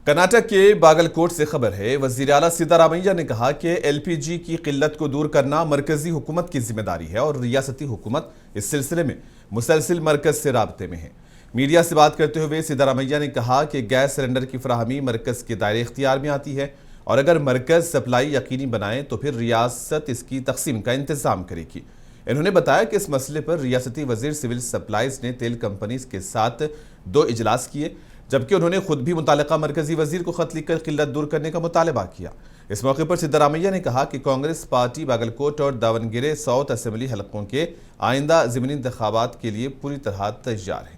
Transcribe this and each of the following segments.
कर्नाटक के बागलकोट से खबर है। वजीर आला सिद्धारामैया ने कहा कि एलपीजी की किल्लत को दूर करना मरकजी हुकूमत की जिम्मेदारी है और रियासती हुकूमत इस सिलसिले में मुसलसिल मरकज से राब्ते में है। मीडिया से बात करते हुए सिद्धारामैया ने कहा कि गैस सिलेंडर की फराहमी मरकज के दायरे इख्तियार में आती है और अगर मरकज सप्लाई यकीनी बनाए तो फिर रियासत इसकी तकसीम का इंतजाम करेगी। इन्होंने बताया कि इस मसले पर रियासती वजीर सिविल सप्लाईज ने तेल कंपनीज के साथ 2 इजलास किए, जबकि उन्होंने खुद भी मुतालिका मरकजी वजीर को खत लिखकर किल्लत दूर करने का मुतालबा किया। इस मौके पर सिद्धारामैया ने कहा कि कांग्रेस पार्टी बागलकोट और दावनगिरे साउथ असेंबली हलकों के आइंदा ज़िमनी इंतखाबात के लिए पूरी तरह तैयार है।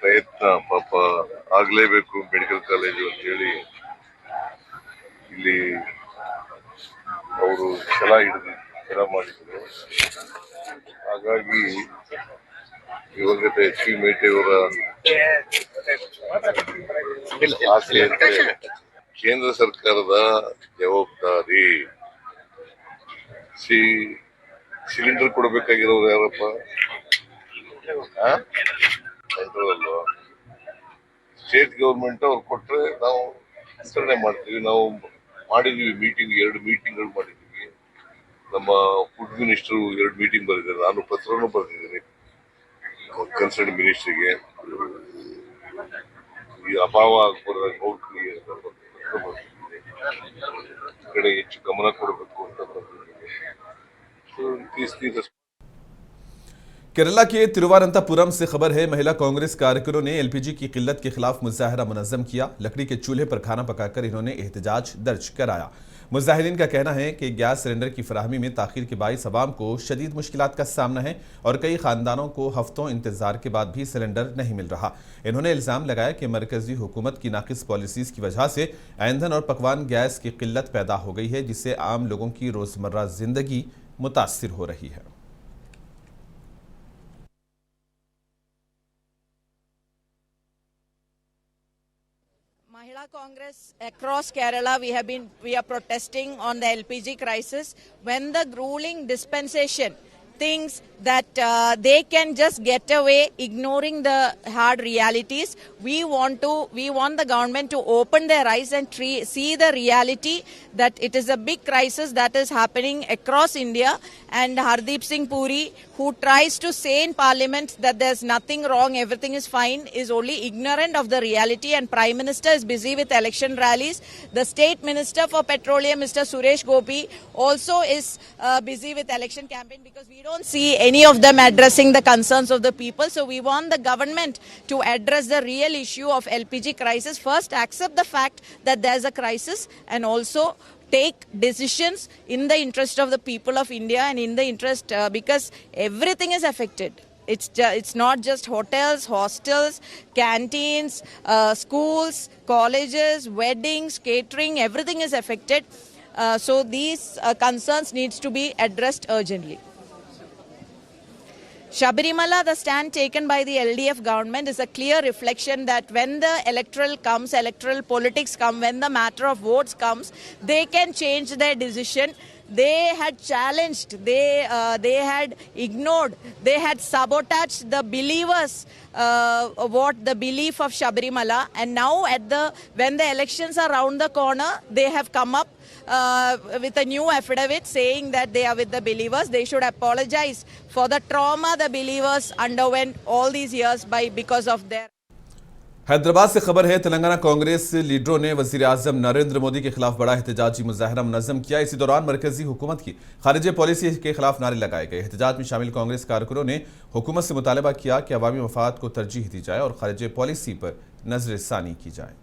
ಪ್ರಯತ್ನ ಪಾಪ ಆಗ್ಲೇಬೇಕು ಮೆಡಿಕಲ್ ಕಾಲೇಜು ಅಂತ ಹೇಳಿ ಇಲ್ಲಿ ಅವರು ಛಲ ಮಾಡಿದ್ರು. ಹಾಗಾಗಿ ದಿವಂಗತ ಎಚ್ ವಿ ಮೇಟೆಯವರ ಆಸೆ ಕೇಂದ್ರ ಸರ್ಕಾರದ ಜವಾಬ್ದಾರಿ. ಸಿಲಿಂಡರ್ ಕೊಡಬೇಕಾಗಿರೋರು ಯಾರಪ್ಪ? ಸೆಂಟ್ರಲ್ ಅಲ್ವಾ? ಸ್ಟೇಟ್ ಗವರ್ಮೆಂಟ್ ಅವ್ರು ಕೊಟ್ರೆ ನಾವು ವಿತರಣೆ ಮಾಡ್ತೀವಿ. ನಾವು ಮಾಡಿದೀವಿ ಮೀಟಿಂಗ್, 2 ಮೀಟಿಂಗ್ಗಳು ಮಾಡಿದೀವಿ. ನಮ್ಮ ಫುಡ್ ಮಿನಿಸ್ಟರ್ 2 ಮೀಟಿಂಗ್ ಬರೆದಿದ್ದಾರೆ. ನಾನು ಪತ್ರನೂ ಬರೆದಿದ್ದೀನಿ ಕನ್ಸರ್ನ್ ಮಿನಿಸ್ಟ್ರಿಗೆ. ಈ ಅಭಾವ ಆಗ್ಬಾರ್ದಾಗ ನೋಡ್ತೀವಿ ಅಂತ ಕಡೆ ಹೆಚ್ಚು ಗಮನ ಕೊಡಬೇಕು ಅಂತ ಬರ್ತಿದ್ದೀನಿ. केरला के तिरुवनंतपुरम से खबर है। महिला कांग्रेस कार्यकर्ताओं ने एलपीजी की किल्लत के खिलाफ मुजाहरा मुनज़्ज़म किया। लकड़ी के चूल्हे पर खाना पकाकर इन्होंने एहतजाज दर्ज कराया। मुजाहिरीन का कहना है कि गैस सिलेंडर की फराहमी में ताखीर के बाइस अवाम को शदीद मुश्किलात का सामना है और कई खानदानों को हफ्तों इंतजार के बाद भी सिलेंडर नहीं मिल रहा। इन्होंने इल्ज़ाम लगाया कि मरकजी हुकूमत की नाकिस पॉलिसीज़ की वजह से ईंधन और पकवान गैस की किल्लत पैदा हो गई है, जिससे आम लोगों की रोज़मर्रा ज़िंदगी मुतासिर हो रही है। Mahila Congress across Kerala, we are protesting on the LPG crisis. When the ruling dispensation thinks that they can just get away ignoring the hard realities, we want the government to open their eyes and see the reality that it is a big crisis that is happening across India. And Hardeep Singh Puri, who tries to say in Parliament that there's nothing wrong, everything is fine, is only ignorant of the reality. And Prime Minister is busy with election rallies. The State Minister for Petroleum, Mr. Suresh Gopi, also is busy with election campaign, because we don't see any of them addressing the concerns of the people. So we want the government to address the real issue of LPG crisis. First, accept the fact that there's a crisis, and also take decisions in the interest of the people of India and in the interest because everything is affected. It's not just hotels, hostels, canteens, schools, colleges, weddings, catering, everything is affected. So these concerns needs to be addressed urgently. Sabarimala, the stand taken by the LDF government is a clear reflection that when the electoral politics come, when the matter of votes comes, they can change their decision. They had challenged, they had ignored, they had sabotaged the believers, the belief of Sabarimala. And now when the elections are around the corner, they have come up with a new affidavit saying that they are with the believers. They should apologize for the trauma the believers underwent all these years because of their. Hyderabad से खबर है। तेलंगाना कांग्रेस लीडरों ने वजीर आजम नरेंद्र मोदी के खिलाफ बड़ा एहतजाजी मुजाहरा मुनज़्ज़म किया। इसी दौरान मरकजी हुकूमत की खारिज पॉलिसी के खिलाफ नारे लगाए गए। एहतजाज में शामिल कांग्रेस कारकुनों ने हुकूमत से मुतालबा किया कि अवामी मफाद को तरजीह दी जाए और खारिज पॉलिसी पर नजरसानी की जाए।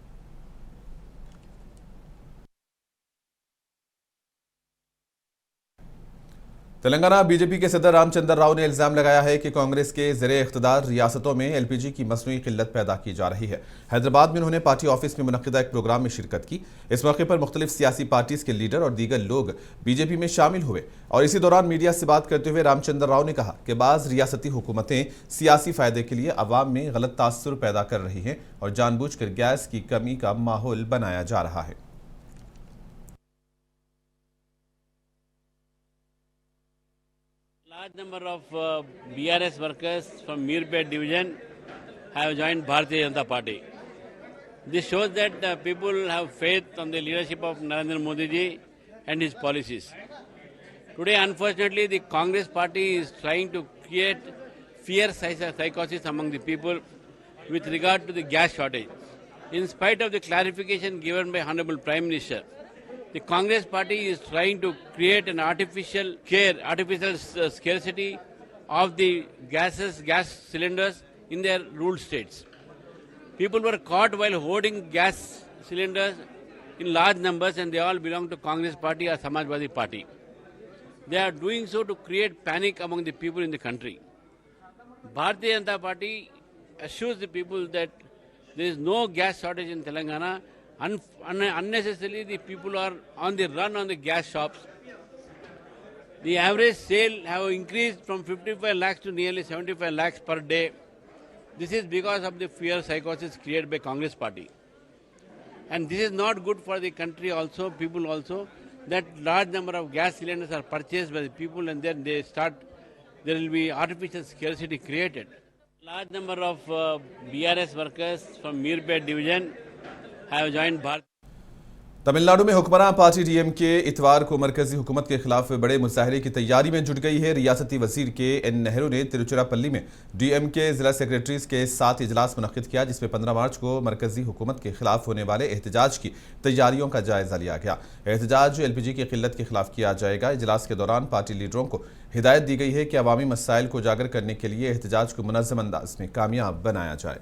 तेलंगाना बीजेपी के सदर रामचंद्र राव ने इल्जाम लगाया है कि कांग्रेस के ज़ेरे इख्तिदार रियासतों में एलपीजी की मसनूई किल्लत पैदा की जा रही है। हैदराबाद में उन्होंने पार्टी ऑफिस में मुनक्किदा एक प्रोग्राम में शिरकत की। इस मौके पर मुख्तलिफ सियासी पार्टीज के लीडर और दीगर लोग बीजेपी में शामिल हुए और इसी दौरान मीडिया से बात करते हुए रामचंद्र राव ने कहा कि बाज़ रियासती हुकूमतें सियासी फायदे के लिए अवाम में गलत तासुर पैदा कर रही हैं और जानबूझकर गैस की कमी का माहौल बनाया जा रहा है। Large number of BRS workers from Mirpet division have joined Bharatiya Janata Party. This shows that people have faith on the leadership of Narendra Modi ji and his policies. Today, unfortunately, the Congress party is trying to create fear psychosis among the people with regard to the gas shortage. In spite of the clarification given by Honorable Prime Minister, the Congress party is trying to create an artificial scarcity of the gas cylinders in their ruled states. People were caught while hoarding gas cylinders in large numbers, and they all belong to Congress party or Samajwadi party. They are doing so to create panic among the people in the country. Bharatiya Janata Party assures the people that there is no gas shortage in Telangana. Unnecessarily, the people are on the run on the gas shops. The average sale have increased from 55 lakhs to nearly 75 lakhs per day. This is because of the fear psychosis created by Congress party. And this is not good for the country also, people also, that large number of gas cylinders are purchased by the people and then there will be artificial scarcity created. Large number of BRS workers from Mirpet division have joined Bharat. Tamil Nadu में हुक्मरान party DMK इतवार को मरकजी हुकूमत के खिलाफ बड़े मुजाहरे की तैयारी में जुट गई है। रियासती वजीर के एन नेहरू ने तिरुचिरापल्ली में डीएमके जिला सेक्रेटरीज के साथ इजलास मुनक्किद किया, जिसमें 15 मार्च को मरकजी हुकूमत के खिलाफ होने वाले एहतजाज की तैयारियों का जायजा लिया गया। एहतजाज एलपीजी की किल्लत के खिलाफ किया जाएगा। इजलास के दौरान पार्टी लीडरों को हिदायत दी गई है कि अवामी मसाइल को उजागर करने के लिए एहतजाज को मुनज़्ज़म अंदाज में कामयाब बनाया जाए।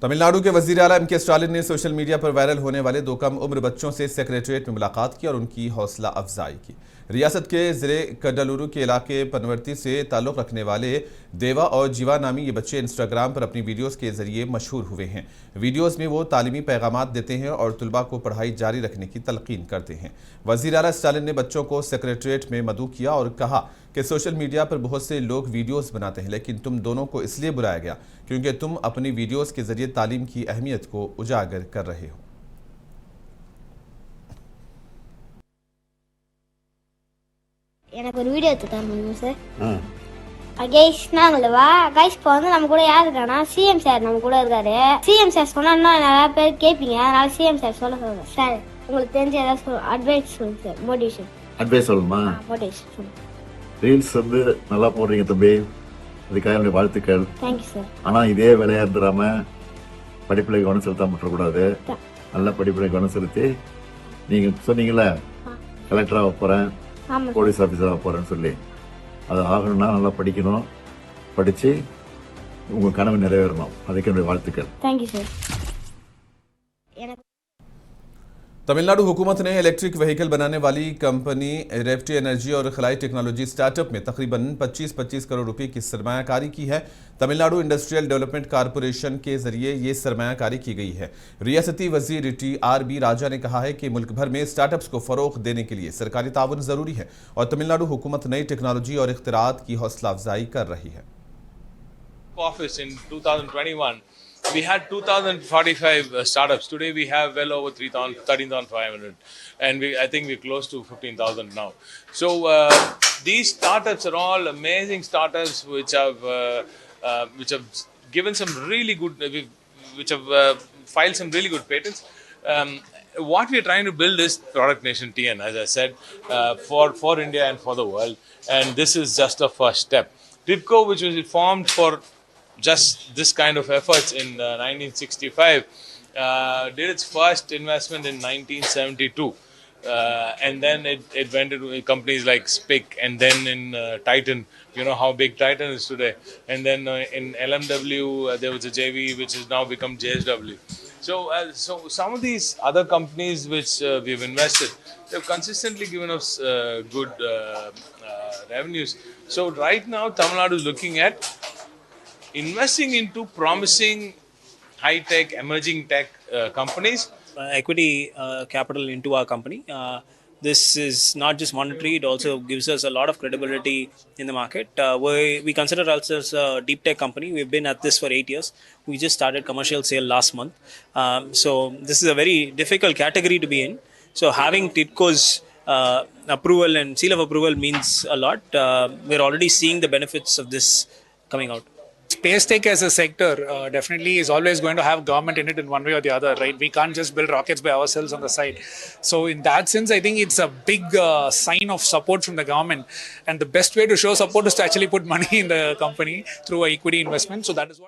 तमिलनाडु के वजीर आला एम.के. स्टालिन ने सोशल मीडिया पर वायरल होने वाले 2 कम उम्र बच्चों से सेक्रेटरीट में मुलाकात की और उनकी हौसला अफजाई की। रियासत के ज़िले कडलुरु के इलाके पनवर्ती से ताल्लुक़ रखने वाले देवा और जीवा नामी ये बच्चे इंस्टाग्राम पर अपनी वीडियोस के जरिए मशहूर हुए हैं। वीडियोस में वो तालीमी पैगामात देते हैं और तुलबा को पढ़ाई जारी रखने की तलकीन करते हैं। वज़ीर आला स्टालिन ने बच्चों को सेक्रेटरीट में मदऊ किया और कहा कि सोशल मीडिया पर बहुत से लोग वीडियोस बनाते हैं, लेकिन तुम दोनों को इसलिए बुलाया गया क्योंकि तुम अपनी वीडियोस के जरिए तालीम की अहमियत को उजागर कर रहे हो। எனக்கு ஒரு வீடியோ எடுத்து தரணும் சார். கைஸ் நாங்களவா கைஸ் இப்போ வந்து நம்ம கூட யார் இருக்கானா சிஎம் சார் நம்ம கூட இருக்காரு. சிஎம் சார் சொன்னா நிறைய பேர் கேட்பீங்க, அதனால சிஎம் சார் சொல்லுங்க சார். உங்களுக்கு தெரிஞ்ச ஏதாவது அட்வைஸ் சொல்லுங்க சார். மோட்டிவேஷன் அட்வைஸ் சொல்லுமா? மோட்டிவேஷன் சொல்லுங்க. ரீல்ஸ் வந்து நல்லா போடுறீங்க தம்பி, அதுக்காக என்னுடைய வாழ்த்துக்கள். Thank you sir. ஆனா இதே வேலையா இருந்துடாம படிப்புல கவனம் செலுத்தாம விட்டுறக்கூடாது. நல்ல படிப்புல கவனம் செலுத்தி நீங்க சொன்னீங்கல்ல கலெக்டராக போறேன், போலீஸ் ஆஃபீஸராக போறேன்னு சொல்லி, அது ஆகணும்னா நல்லா படிக்கணும், படிச்சு உங்க கனவு நிறைவேறணும். அதுக்கு என்னுடைய வாழ்த்துக்கள். Thank you sir. तमिलनाडु हुकूमत ने इलेक्ट्रिक व्हीकल बनाने वाली कंपनी रेफ्टी एनर्जी और खलाई टेक्नोलॉजी स्टार्टअप में तकरीबन 25 करोड़ रुपए की सरमायाकारी की है। तमिलनाडु इंडस्ट्रियल डेवलपमेंट कॉरपोरेशन के जरिए ये सरमायाकारी की गई है। रियासती वजीर टी.आर.बी. राजा ने कहा है कि मुल्क भर में स्टार्टअप्स को फरोग देने के लिए सरकारी ताउन जरूरी है और तमिलनाडु हुकूमत नई टेक्नोलॉजी और इख्तिरात की हौसला अफजाई कर रही है। Office in 2021. We had 2,045 startups. Today we have well over 13,500, and I think we're close to 15,000 now. So these startups are all amazing startups which have given some really good, which have filed some really good patents. What we are trying to build is Product Nation TN, as I said, for India and for the world, and this is just a first step. TIBCO, which was formed for just this kind of efforts in 1965, did its first investment in 1972, and then it went into companies like SPIC, and then in Titan You know how big Titan is today. And then in LMW, there was a JV which has now become JSW. So some of these other companies which we've invested, they've consistently given us good revenues. So right now, Tamil Nadu is looking at investing into promising high-tech, emerging tech companies. Equity capital into our company. This is not just monetary, it also gives us a lot of credibility in the market. We consider ourselves a deep tech company. We've been at this for 8 years. We just started commercial sale last month. So this is a very difficult category to be in. So having TIDCO's approval and seal of approval means a lot. We're already seeing the benefits of this coming out. Space tech as a sector definitely is always going to have government in it in one way or the other, right? We can't just build rockets by ourselves on the side. So in that sense, I think it's a big sign of support from the government. And the best way to show support is to actually put money in the company through an equity investment. So that is what